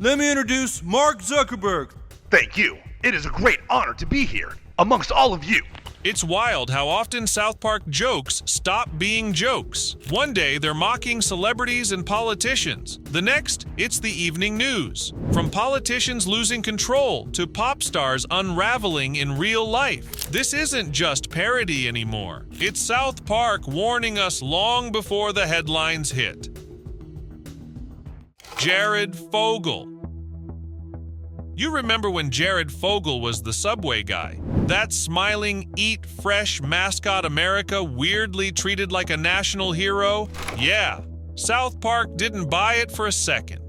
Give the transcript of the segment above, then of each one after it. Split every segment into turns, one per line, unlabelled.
let me introduce Mark Zuckerberg.
Thank you. It is a great honor to be here, amongst all of you.
It's wild how often South Park jokes stop being jokes. One day, they're mocking celebrities and politicians. The next, it's the evening news. From politicians losing control to pop stars unraveling in real life. This isn't just parody anymore. It's South Park warning us long before the headlines hit. Jared Fogle. You remember when Jared Fogle was the Subway guy? That smiling, eat fresh mascot America weirdly treated like a national hero? Yeah, South Park didn't buy it for a second.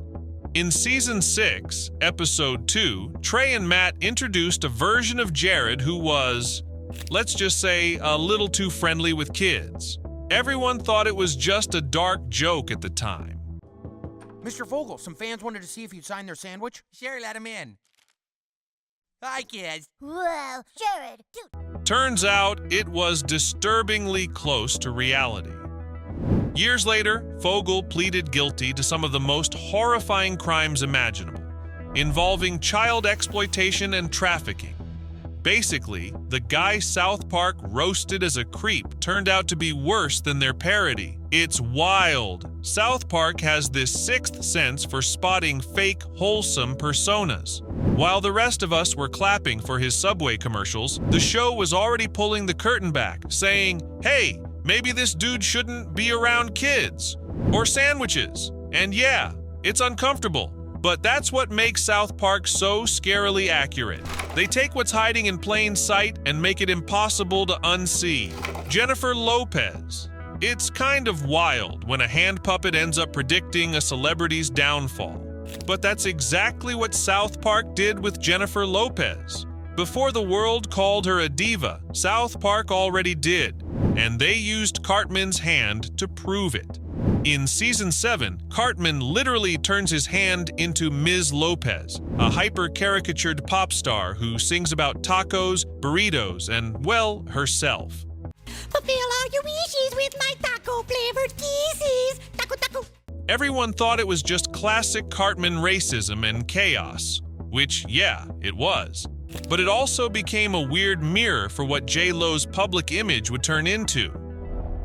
In Season 6, Episode 2, Trey and Matt introduced a version of Jared who was, let's just say, a little too friendly with kids. Everyone thought it was just a dark joke at the time.
Mr. Fogle, some fans wanted to see if you'd sign their sandwich.
Sure, let him in. Hi, kids.
Whoa, Jared, dude.
Turns out it was disturbingly close to reality. Years later, Fogle pleaded guilty to some of the most horrifying crimes imaginable, involving child exploitation and trafficking. Basically, the guy South Park roasted as a creep turned out to be worse than their parody. It's wild. South Park has this sixth sense for spotting fake, wholesome personas. While the rest of us were clapping for his Subway commercials, the show was already pulling the curtain back, saying, hey, maybe this dude shouldn't be around kids or sandwiches. And yeah, it's uncomfortable. But that's what makes South Park so scarily accurate. They take what's hiding in plain sight and make it impossible to unsee. Jennifer Lopez. It's kind of wild when a hand puppet ends up predicting a celebrity's downfall. But that's exactly what South Park did with Jennifer Lopez. Before the world called her a diva, South Park already did, and they used Cartman's hand to prove it. In Season 7, Cartman literally turns his hand into Ms. Lopez, a hyper-caricatured pop star who sings about tacos, burritos, and, well, herself.
Fulfill all your wishes with my taco-flavored kisses. Taco, taco.
Everyone thought it was just classic Cartman racism and chaos, which, yeah, it was. But it also became a weird mirror for what J-Lo's public image would turn into.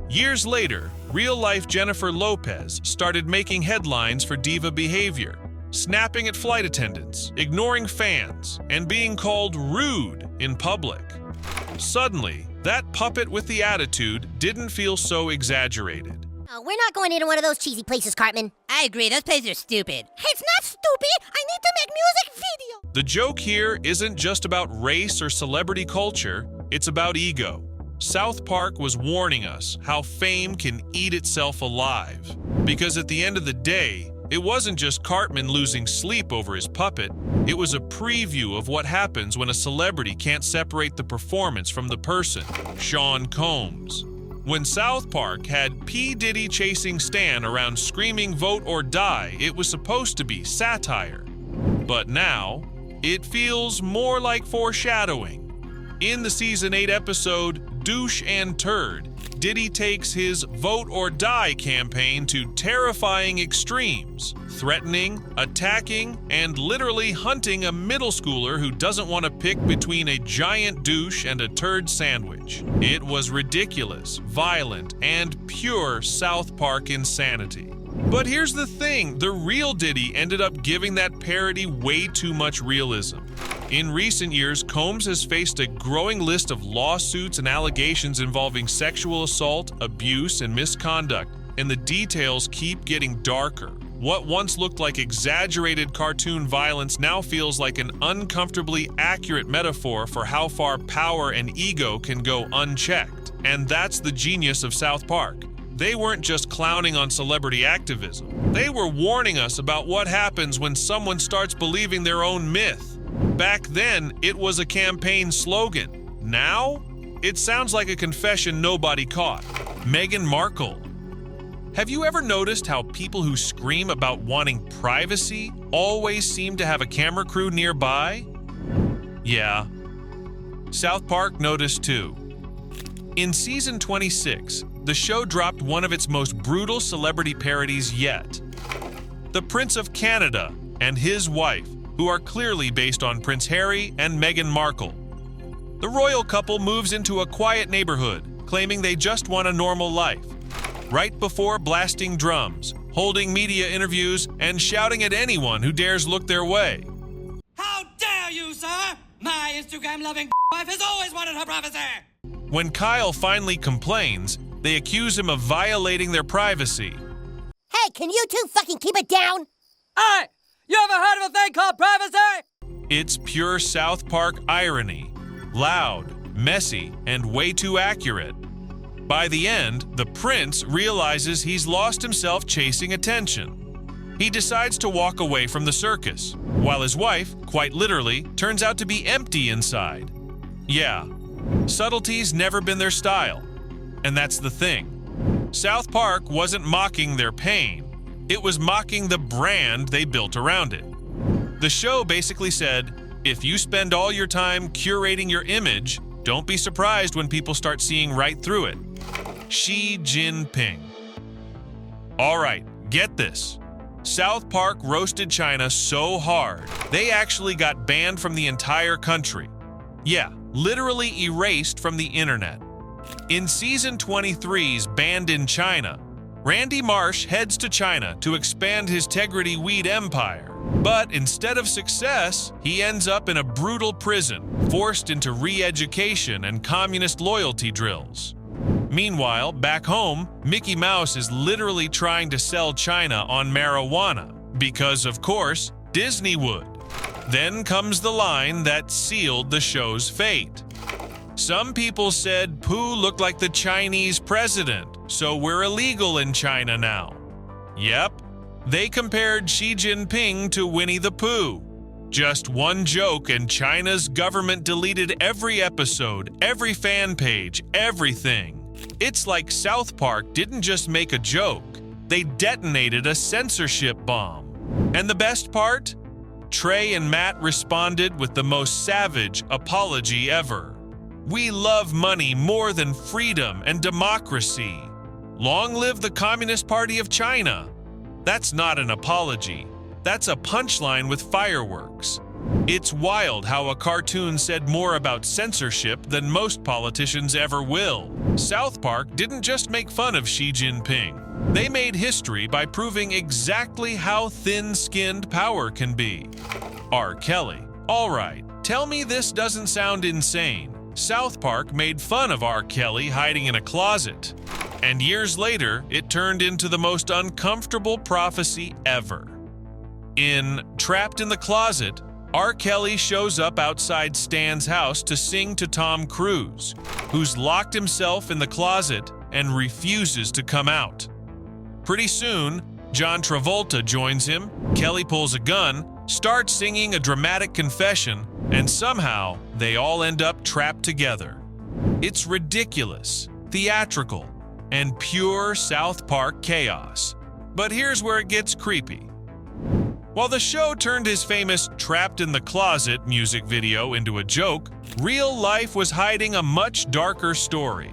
Years later, real-life Jennifer Lopez started making headlines for diva behavior, snapping at flight attendants, ignoring fans, and being called rude in public. Suddenly, that puppet with the attitude didn't feel so exaggerated.
We're not going into one of those cheesy places, Cartman.
I agree, those places are stupid.
It's not stupid. I need to make music video.
The joke here isn't just about race or celebrity culture, it's about ego. South Park was warning us how fame can eat itself alive. Because at the end of the day, it wasn't just Cartman losing sleep over his puppet, it was a preview of what happens when a celebrity can't separate the performance from the person. Sean Combs. When South Park had P. Diddy chasing Stan around screaming vote or die, it was supposed to be satire. But now, it feels more like foreshadowing. In the Season 8 episode, Douche and Turd, Diddy takes his Vote or Die campaign to terrifying extremes, threatening, attacking, and literally hunting a middle schooler who doesn't want to pick between a giant douche and a turd sandwich. It was ridiculous, violent, and pure South Park insanity. But here's the thing, the real Diddy ended up giving that parody way too much realism. In recent years, Combs has faced a growing list of lawsuits and allegations involving sexual assault, abuse, and misconduct, and the details keep getting darker. What once looked like exaggerated cartoon violence now feels like an uncomfortably accurate metaphor for how far power and ego can go unchecked. And that's the genius of South Park. They weren't just clowning on celebrity activism. They were warning us about what happens when someone starts believing their own myth. Back then, it was a campaign slogan. Now, it sounds like a confession nobody caught. Meghan Markle. Have you ever noticed how people who scream about wanting privacy always seem to have a camera crew nearby? Yeah. South Park noticed too. In Season 26, the show dropped one of its most brutal celebrity parodies yet. The Prince of Canada, and his wife, who are clearly based on Prince Harry and Meghan Markle. The royal couple moves into a quiet neighborhood, claiming they just want a normal life. Right before blasting drums, holding media interviews, and shouting at anyone who dares look their way.
How dare you, sir? My Instagram-loving wife has always wanted her privacy.
When Kyle finally complains, they accuse him of violating their privacy.
Hey, can you two fucking keep it down?
Hey, you ever heard of a thing called privacy?
It's pure South Park irony. Loud, messy, and way too accurate. By the end, the prince realizes he's lost himself chasing attention. He decides to walk away from the circus, while his wife, quite literally, turns out to be empty inside. Yeah, subtlety's never been their style. And that's the thing. South Park wasn't mocking their pain. It was mocking the brand they built around it. The show basically said, if you spend all your time curating your image, don't be surprised when people start seeing right through it. Xi Jinping. All right, get this. South Park roasted China so hard, they actually got banned from the entire country. Yeah, literally erased from the internet. In season 23's Banned in China, Randy Marsh heads to China to expand his Tegrity weed empire. But instead of success, he ends up in a brutal prison, forced into re-education and communist loyalty drills. Meanwhile, back home, Mickey Mouse is literally trying to sell China on marijuana, because, of course, Disney would. Then comes the line that sealed the show's fate. Some people said Pooh looked like the Chinese president, so we're illegal in China now. Yep, they compared Xi Jinping to Winnie the Pooh. Just one joke and China's government deleted every episode, every fan page, everything. It's like South Park didn't just make a joke, they detonated a censorship bomb. And the best part? Trey and Matt responded with the most savage apology ever. We love money more than freedom and democracy. Long live the Communist Party of China. That's not an apology. That's a punchline with fireworks. It's wild how a cartoon said more about censorship than most politicians ever will. South Park didn't just make fun of Xi Jinping. They made history by proving exactly how thin-skinned power can be. R. Kelly. All right, tell me this doesn't sound insane. South Park made fun of R. Kelly hiding in a closet. And years later, it turned into the most uncomfortable prophecy ever. In Trapped in the Closet, R. Kelly shows up outside Stan's house to sing to Tom Cruise, who's locked himself in the closet and refuses to come out. Pretty soon, John Travolta joins him, Kelly pulls a gun, starts singing a dramatic confession, and somehow they all end up trapped together. It's ridiculous, theatrical, and pure South Park chaos. But here's where it gets creepy. While the show turned his famous Trapped in the Closet music video into a joke, real life was hiding a much darker story.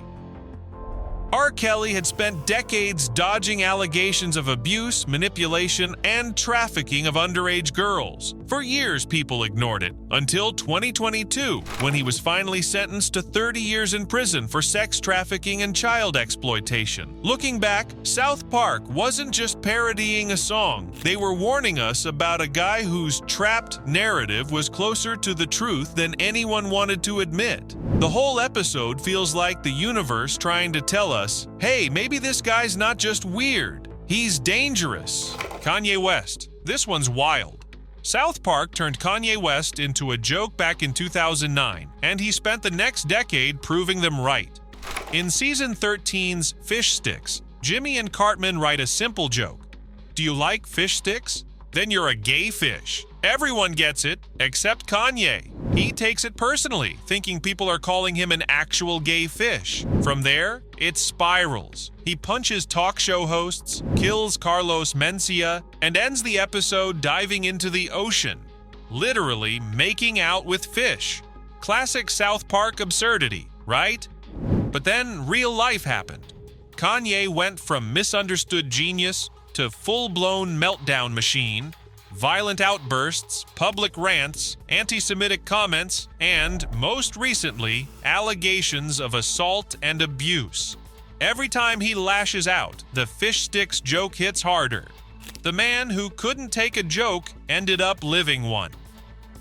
R. Kelly had spent decades dodging allegations of abuse, manipulation, and trafficking of underage girls. For years, people ignored it, until 2022, when he was finally sentenced to 30 years in prison for sex trafficking and child exploitation. Looking back, South Park wasn't just parodying a song. They were warning us about a guy whose trapped narrative was closer to the truth than anyone wanted to admit. The whole episode feels like the universe trying to tell us, hey, maybe this guy's not just weird, he's dangerous. Kanye West. This one's wild. South Park turned Kanye West into a joke back in 2009, and he spent the next decade proving them right. In season 13's Fish Sticks, Jimmy and Cartman write a simple joke. Do you like fish sticks? Then you're a gay fish. Everyone gets it, except Kanye. He takes it personally, thinking people are calling him an actual gay fish. From there, it spirals. He punches talk show hosts, kills Carlos Mencia, and ends the episode diving into the ocean, literally making out with fish. Classic South Park absurdity, right? But then real life happened. Kanye went from misunderstood genius to full-blown meltdown machine violent outbursts, public rants, anti-Semitic comments, and, most recently, allegations of assault and abuse. Every time he lashes out, the fish sticks joke hits harder. The man who couldn't take a joke ended up living one.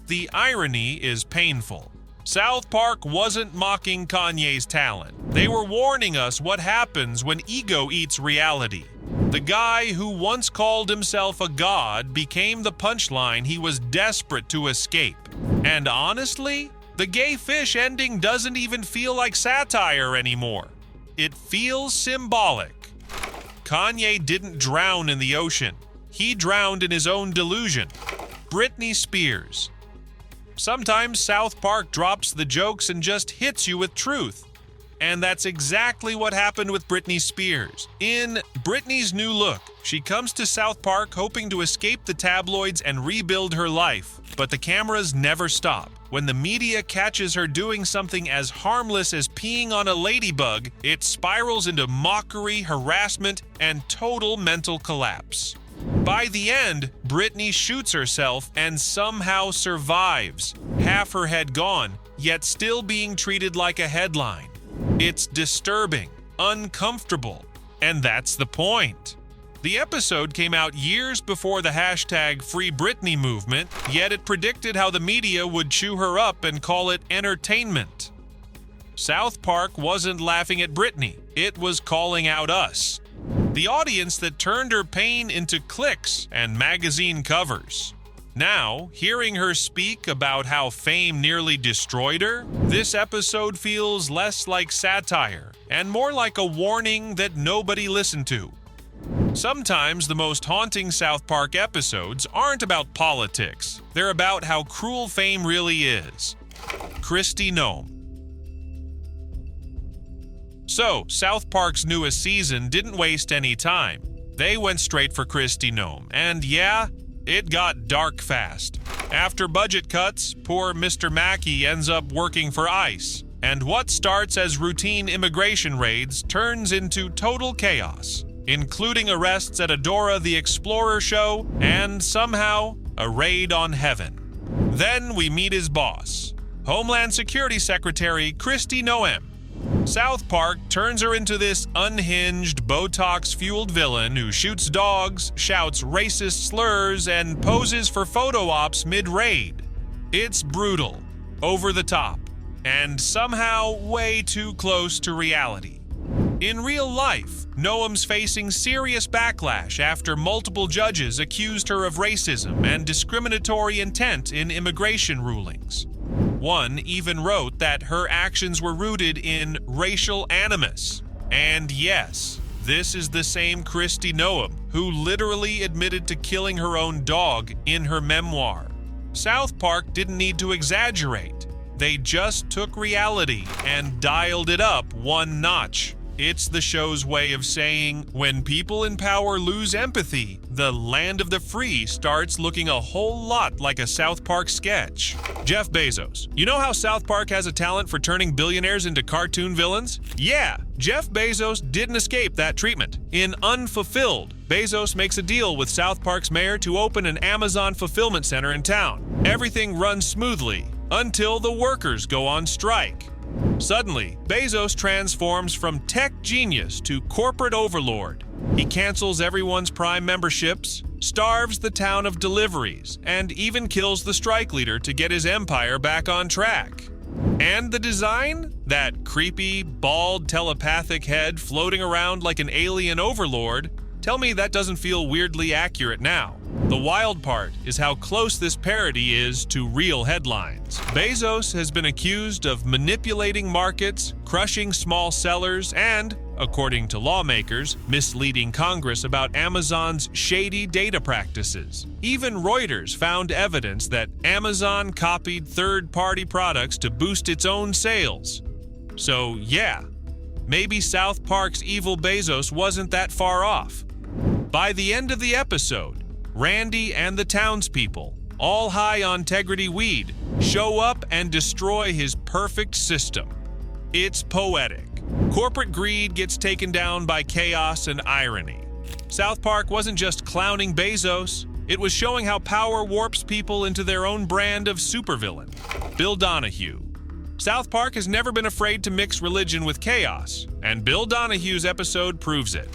The irony is painful. South Park wasn't mocking Kanye's talent. They were warning us what happens when ego eats reality. The guy who once called himself a god became the punchline he was desperate to escape. And honestly, the gay fish ending doesn't even feel like satire anymore. It feels symbolic. Kanye didn't drown in the ocean. He drowned in his own delusion. Britney Spears. Sometimes South Park drops the jokes and just hits you with truth. And that's exactly what happened with Britney Spears. In Britney's New Look, she comes to South Park hoping to escape the tabloids and rebuild her life. But the cameras never stop. When the media catches her doing something as harmless as peeing on a ladybug, it spirals into mockery, harassment, and total mental collapse. By the end, Britney shoots herself and somehow survives, half her head gone, yet still being treated like a headline. It's disturbing, uncomfortable, and that's the point. The episode came out years before the hashtag Free Britney movement, yet it predicted how the media would chew her up and call it entertainment. South Park wasn't laughing at Britney, it was calling out us. The audience that turned her pain into clicks and magazine covers. Now, hearing her speak about how fame nearly destroyed her, this episode feels less like satire and more like a warning that nobody listened to. Sometimes the most haunting South Park episodes aren't about politics. They're about how cruel fame really is. Kristi Noem. So, South Park's newest season didn't waste any time. They went straight for Kristi Noem, and yeah, it got dark fast. After budget cuts, poor Mr. Mackey ends up working for ICE, and what starts as routine immigration raids turns into total chaos, including arrests at a Dora the Explorer show and, somehow, a raid on heaven. Then we meet his boss, Homeland Security Secretary Kristi Noem. South Park turns her into this unhinged, Botox-fueled villain who shoots dogs, shouts racist slurs, and poses for photo ops mid-raid. It's brutal, over the top, and somehow way too close to reality. In real life, Noem's facing serious backlash after multiple judges accused her of racism and discriminatory intent in immigration rulings. One even wrote that her actions were rooted in racial animus. And yes, this is the same Kristi Noem who literally admitted to killing her own dog in her memoir. South Park didn't need to exaggerate. They just took reality and dialed it up one notch. It's the show's way of saying, when people in power lose empathy, the land of the free starts looking a whole lot like a South Park sketch. Jeff Bezos. You know how South Park has a talent for turning billionaires into cartoon villains? Yeah, Jeff Bezos didn't escape that treatment. In Unfulfilled, Bezos makes a deal with South Park's mayor to open an Amazon fulfillment center in town. Everything runs smoothly until the workers go on strike. Suddenly, Bezos transforms from tech genius to corporate overlord. He cancels everyone's Prime memberships, starves the town of deliveries, and even kills the strike leader to get his empire back on track. And the design? That creepy, bald, telepathic head floating around like an alien overlord? Tell me that doesn't feel weirdly accurate now. The wild part is how close this parody is to real headlines. Bezos has been accused of manipulating markets, crushing small sellers, and, according to lawmakers, misleading Congress about Amazon's shady data practices. Even Reuters found evidence that Amazon copied third-party products to boost its own sales. So yeah, maybe South Park's evil Bezos wasn't that far off. By the end of the episode, Randy and the townspeople, all high on integrity weed, show up and destroy his perfect system. It's poetic. Corporate greed gets taken down by chaos and irony. South Park wasn't just clowning Bezos, It was showing how power warps people into their own brand of supervillain. Bill Donahue. South Park has never been afraid to mix religion with chaos, and Bill Donahue's episode proves it.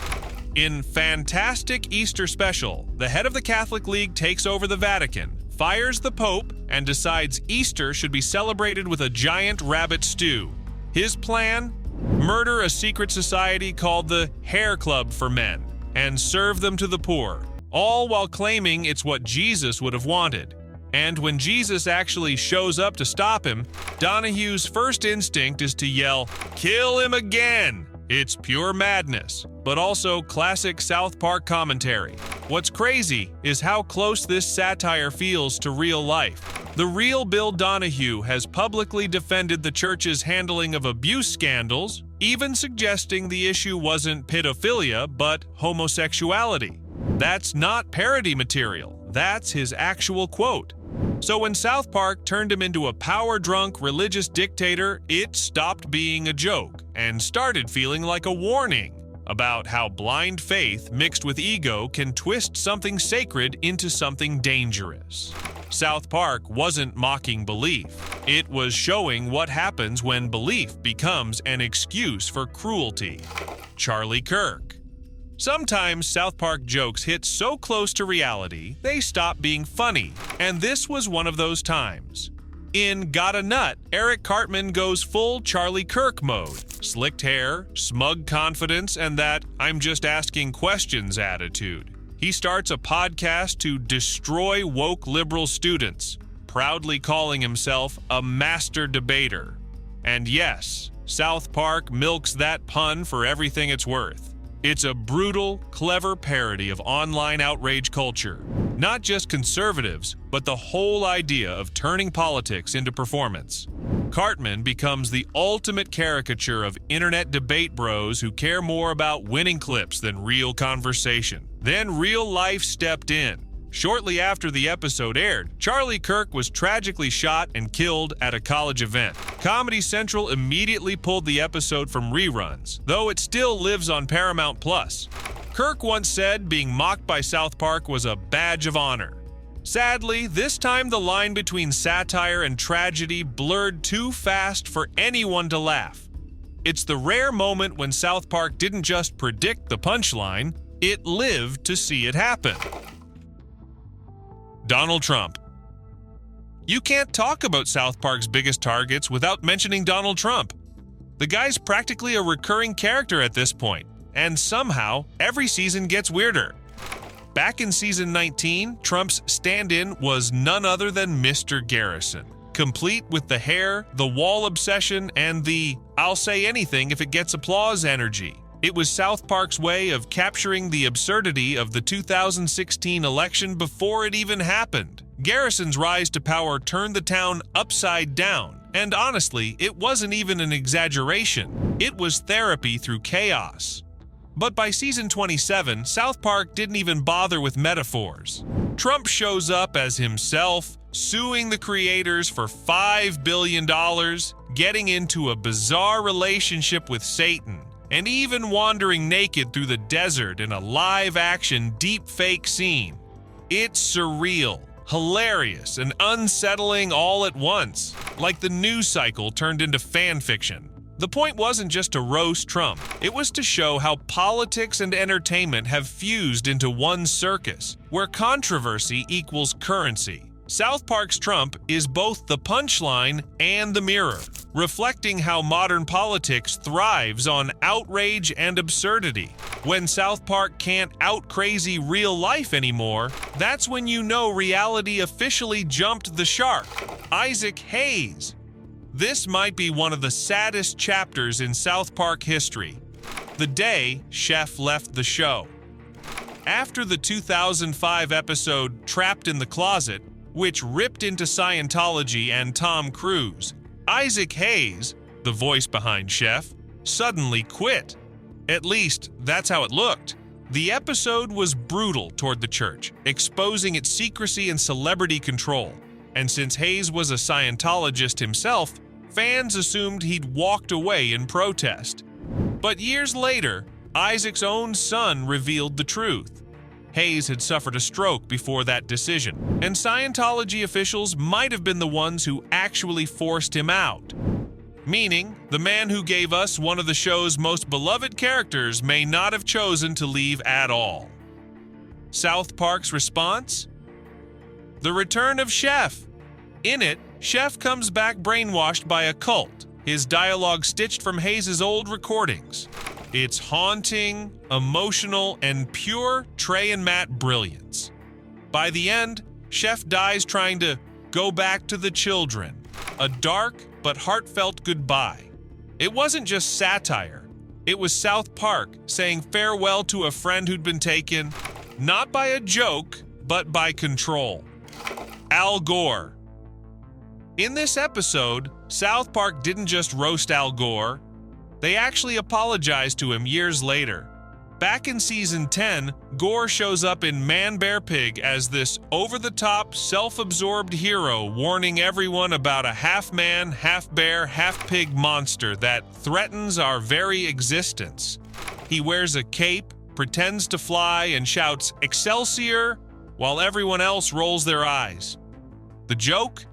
In Fantastic Easter Special, the head of the Catholic League takes over the Vatican, fires the Pope, and decides Easter should be celebrated with a giant rabbit stew. His plan? Murder a secret society called the Hair Club for Men and serve them to the poor, all while claiming it's what Jesus would have wanted. And when Jesus actually shows up to stop him, Donahue's first instinct is to yell, "Kill him again!" It's pure madness, but also classic South Park commentary. What's crazy is how close this satire feels to real life. The real Bill Donahue has publicly defended the church's handling of abuse scandals, even suggesting the issue wasn't pedophilia, but homosexuality. That's not parody material. That's his actual quote. So when South Park turned him into a power-drunk religious dictator, it stopped being a joke and started feeling like a warning about how blind faith mixed with ego can twist something sacred into something dangerous. South Park wasn't mocking belief. It was showing what happens when belief becomes an excuse for cruelty. Charlie Kirk. Sometimes South Park jokes hit so close to reality, they stop being funny, and this was one of those times. In Gotta Nut, Eric Cartman goes full Charlie Kirk mode. Slicked hair, smug confidence, and that "I'm just asking questions" attitude. He starts a podcast to destroy woke liberal students, proudly calling himself a master debater. And yes, South Park milks that pun for everything it's worth. It's a brutal, clever parody of online outrage culture. Not just conservatives, but the whole idea of turning politics into performance. Cartman becomes the ultimate caricature of internet debate bros who care more about winning clips than real conversation. Then real life stepped in. Shortly after the episode aired, Charlie Kirk was tragically shot and killed at a college event. Comedy Central immediately pulled the episode from reruns, though it still lives on Paramount+. Kirk once said being mocked by South Park was a badge of honor. Sadly, this time the line between satire and tragedy blurred too fast for anyone to laugh. It's the rare moment when South Park didn't just predict the punchline, it lived to see it happen. Donald Trump. You can't talk about South Park's biggest targets without mentioning Donald Trump. The guy's practically a recurring character at this point, and somehow every season gets weirder. Back in season 19, Trump's stand-in was none other than Mr. Garrison, complete with the hair, the wall obsession, and the "I'll say anything if it gets applause" energy. It was South Park's way of capturing the absurdity of the 2016 election before it even happened. Garrison's rise to power turned the town upside down, and honestly, it wasn't even an exaggeration. It was therapy through chaos. But by season 27, South Park didn't even bother with metaphors. Trump shows up as himself, suing the creators for $5 billion, getting into a bizarre relationship with Satan, and even wandering naked through the desert in a live-action deep-fake scene. It's surreal, hilarious, and unsettling all at once, like the news cycle turned into fan fiction. The point wasn't just to roast Trump, it was to show how politics and entertainment have fused into one circus, where controversy equals currency. South Park's Trump is both the punchline and the mirror, reflecting how modern politics thrives on outrage and absurdity. When South Park can't out-crazy real life anymore, that's when you know reality officially jumped the shark. Isaac Hayes. This might be one of the saddest chapters in South Park history. The day Chef left the show. After the 2005 episode Trapped in the Closet, which ripped into Scientology and Tom Cruise, Isaac Hayes, the voice behind Chef, suddenly quit. At least, that's how it looked. The episode was brutal toward the church, exposing its secrecy and celebrity control. And since Hayes was a Scientologist himself, fans assumed he'd walked away in protest. But years later, Isaac's own son revealed the truth. Hayes had suffered a stroke before that decision, and Scientology officials might have been the ones who actually forced him out. Meaning, the man who gave us one of the show's most beloved characters may not have chosen to leave at all. South Park's response? The return of Chef. In it, Chef comes back brainwashed by a cult, his dialogue stitched from Hayes' old recordings. It's haunting, emotional, and pure Trey and Matt brilliance. By the end, Chef dies trying to go back to the children, a dark but heartfelt goodbye. It wasn't just satire. It was South Park saying farewell to a friend who'd been taken, not by a joke, but by control. Al Gore. In this episode, South Park didn't just roast Al Gore. They actually apologized to him years later. Back in season 10, Gore shows up in Man Bear Pig as this over-the-top, self-absorbed hero warning everyone about a half-man, half-bear, half-pig monster that threatens our very existence. He wears a cape, pretends to fly, and shouts, "Excelsior!" while everyone else rolls their eyes. The joke?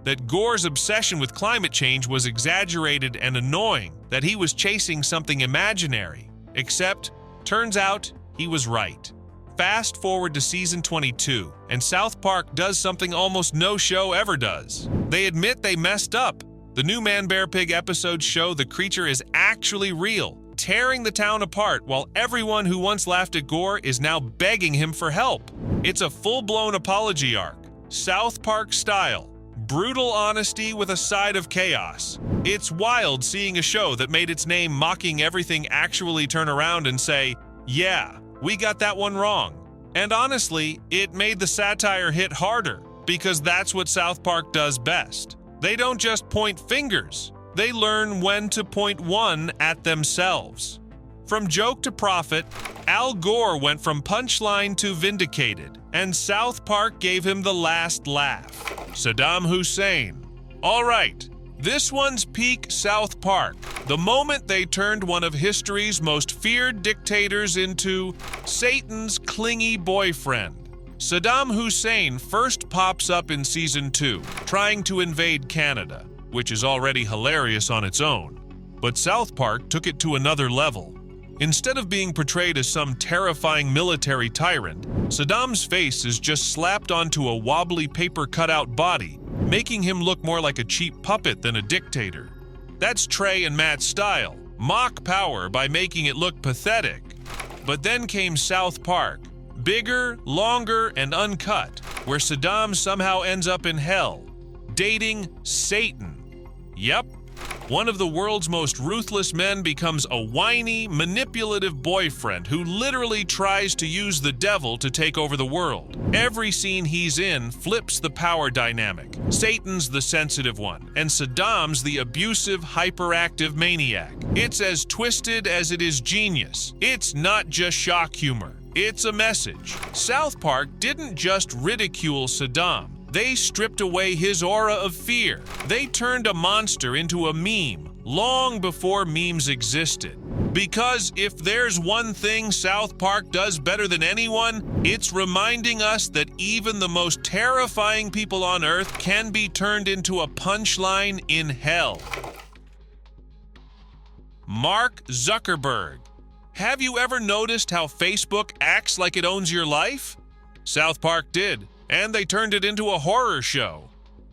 That Gore's obsession with climate change was exaggerated and annoying, that he was chasing something imaginary. Except, turns out, he was right. Fast forward to season 22, and South Park does something almost no show ever does. They admit they messed up. The new Man Bear Pig episodes show the creature is actually real, tearing the town apart while everyone who once laughed at Gore is now begging him for help. It's a full-blown apology arc, South Park style. Brutal honesty with a side of chaos. It's wild seeing a show that made its name mocking everything actually turn around and say, yeah, we got that one wrong. And honestly, it made the satire hit harder, because that's what South Park does best. They don't just point fingers, they learn when to point one at themselves. From joke to prophet, Al Gore went from punchline to vindicated, and South Park gave him the last laugh. Saddam Hussein. All right, this one's peak South Park. The moment they turned one of history's most feared dictators into Satan's clingy boyfriend. Saddam Hussein first pops up in season 2, trying to invade Canada, which is already hilarious on its own. But South Park took it to another level. Instead of being portrayed as some terrifying military tyrant, Saddam's face is just slapped onto a wobbly paper cutout body, making him look more like a cheap puppet than a dictator. That's Trey and Matt's style, mock power by making it look pathetic. But then came South Park, bigger, longer, and uncut, where Saddam somehow ends up in hell, dating Satan. Yep. One of the world's most ruthless men becomes a whiny, manipulative boyfriend who literally tries to use the devil to take over the world. Every scene he's in flips the power dynamic. Satan's the sensitive one, and Saddam's the abusive, hyperactive maniac. It's as twisted as it is genius. It's not just shock humor. It's a message. South Park didn't just ridicule Saddam. They stripped away his aura of fear. They turned a monster into a meme, long before memes existed. Because if there's one thing South Park does better than anyone, it's reminding us that even the most terrifying people on Earth can be turned into a punchline in hell. Mark Zuckerberg. Have you ever noticed how Facebook acts like it owns your life? South Park did. And they turned it into a horror show.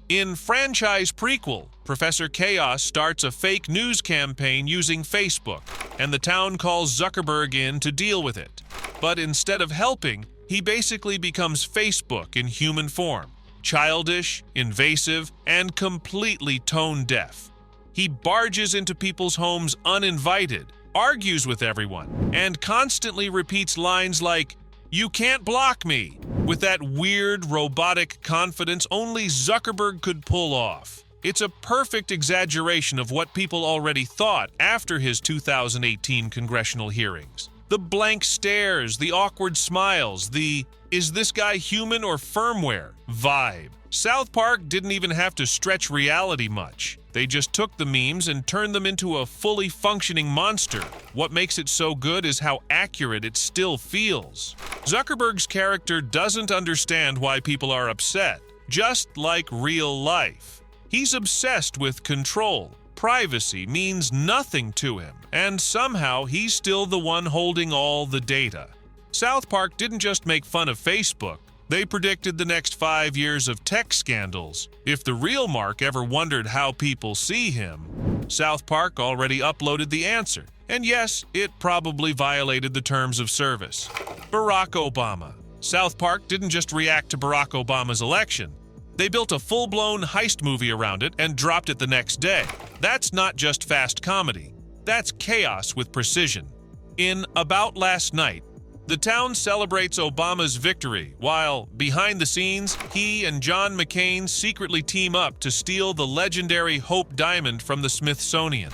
In Franchise Prequel, Professor Chaos starts a fake news campaign using Facebook, and the town calls Zuckerberg in to deal with it. But instead of helping, he basically becomes Facebook in human form, childish, invasive, and completely tone-deaf. He barges into people's homes uninvited, argues with everyone, and constantly repeats lines like, "You can't block me," with that weird, robotic confidence only Zuckerberg could pull off. It's a perfect exaggeration of what people already thought after his 2018 congressional hearings. The blank stares, the awkward smiles, the "is this guy human or firmware" vibe. South Park didn't even have to stretch reality much. They just took the memes and turned them into a fully functioning monster. What makes it so good is how accurate it still feels. Zuckerberg's character doesn't understand why people are upset, just like real life. He's obsessed with control. Privacy means nothing to him, and somehow he's still the one holding all the data. South Park didn't just make fun of Facebook. They predicted the next 5 years of tech scandals. If the real Mark ever wondered how people see him, South Park already uploaded the answer. And yes, it probably violated the terms of service. Barack Obama. South Park didn't just react to Barack Obama's election. They built a full-blown heist movie around it and dropped it the next day. That's not just fast comedy. That's chaos with precision. In About Last Night, the town celebrates Obama's victory, while, behind the scenes, he and John McCain secretly team up to steal the legendary Hope Diamond from the Smithsonian.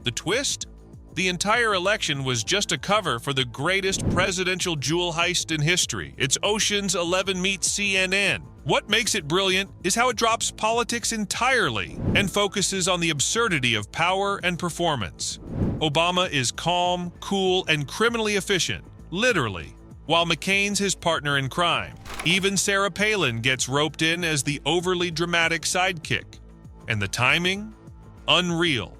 The twist? The entire election was just a cover for the greatest presidential jewel heist in history. It's Ocean's 11 meets CNN. What makes it brilliant is how it drops politics entirely and focuses on the absurdity of power and performance. Obama is calm, cool, and criminally efficient. Literally, while McCain's his partner in crime. Even Sarah Palin gets roped in as the overly dramatic sidekick. And the timing? Unreal.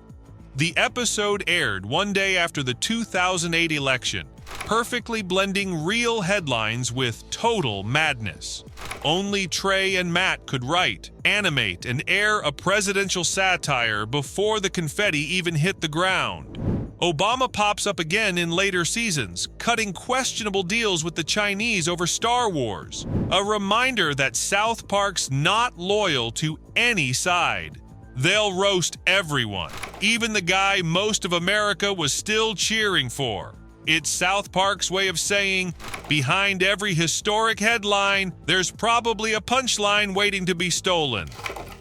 The episode aired one day after the 2008 election, perfectly blending real headlines with total madness. Only Trey and Matt could write, animate, and air a presidential satire before the confetti even hit the ground. Obama pops up again in later seasons, cutting questionable deals with the Chinese over Star Wars. A reminder that South Park's not loyal to any side. They'll roast everyone, even the guy most of America was still cheering for. It's South Park's way of saying, behind every historic headline, there's probably a punchline waiting to be stolen.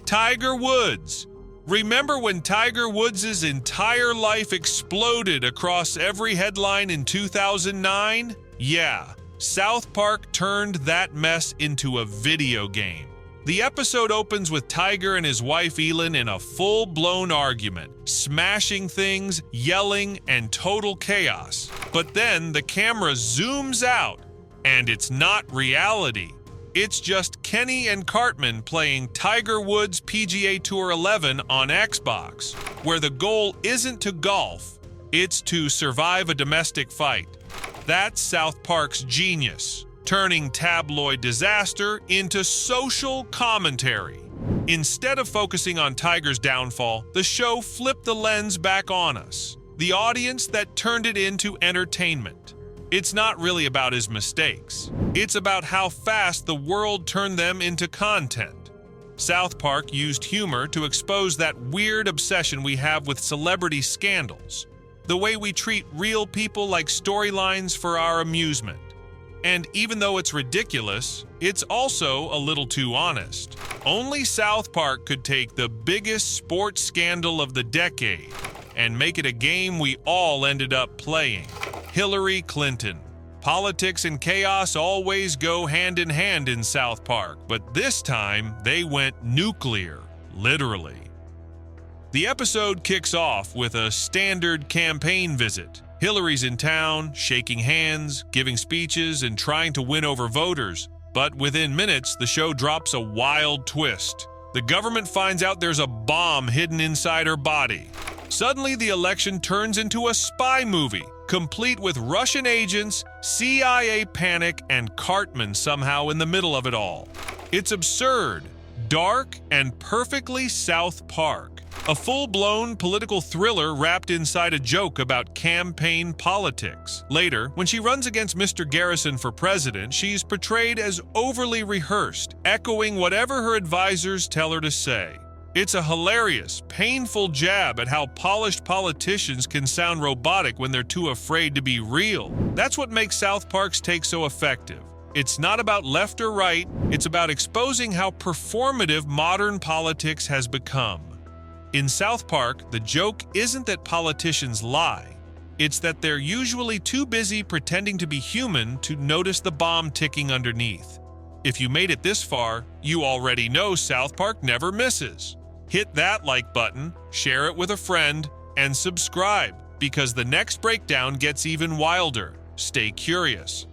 Tiger Woods. Remember when Tiger Woods' entire life exploded across every headline in 2009? Yeah, South Park turned that mess into a video game. The episode opens with Tiger and his wife Elin in a full-blown argument, smashing things, yelling, and total chaos. But then the camera zooms out, and it's not reality. It's just Kenny and Cartman playing Tiger Woods PGA Tour 11 on Xbox, where the goal isn't to golf, it's to survive a domestic fight. That's South Park's genius, turning tabloid disaster into social commentary. Instead of focusing on Tiger's downfall, the show flipped the lens back on us, the audience that turned it into entertainment. It's not really about his mistakes. It's about how fast the world turned them into content. South Park used humor to expose that weird obsession we have with celebrity scandals, the way we treat real people like storylines for our amusement. And even though it's ridiculous, it's also a little too honest. Only South Park could take the biggest sports scandal of the decade and make it a game we all ended up playing. Hillary Clinton. Politics and chaos always go hand in hand in South Park, but this time they went nuclear, literally. The episode kicks off with a standard campaign visit. Hillary's in town, shaking hands, giving speeches, and trying to win over voters. But within minutes, the show drops a wild twist. The government finds out there's a bomb hidden inside her body. Suddenly, the election turns into a spy movie, complete with Russian agents, CIA panic, and Cartman somehow in the middle of it all. It's absurd, dark, and perfectly South Park. A full-blown political thriller wrapped inside a joke about campaign politics. Later, when she runs against Mr. Garrison for president, she's portrayed as overly rehearsed, echoing whatever her advisors tell her to say. It's a hilarious, painful jab at how polished politicians can sound robotic when they're too afraid to be real. That's what makes South Park's take so effective. It's not about left or right, it's about exposing how performative modern politics has become. In South Park, the joke isn't that politicians lie. It's that they're usually too busy pretending to be human to notice the bomb ticking underneath. If you made it this far, you already know South Park never misses. Hit that like button, share it with a friend, and subscribe, because the next breakdown gets even wilder. Stay curious.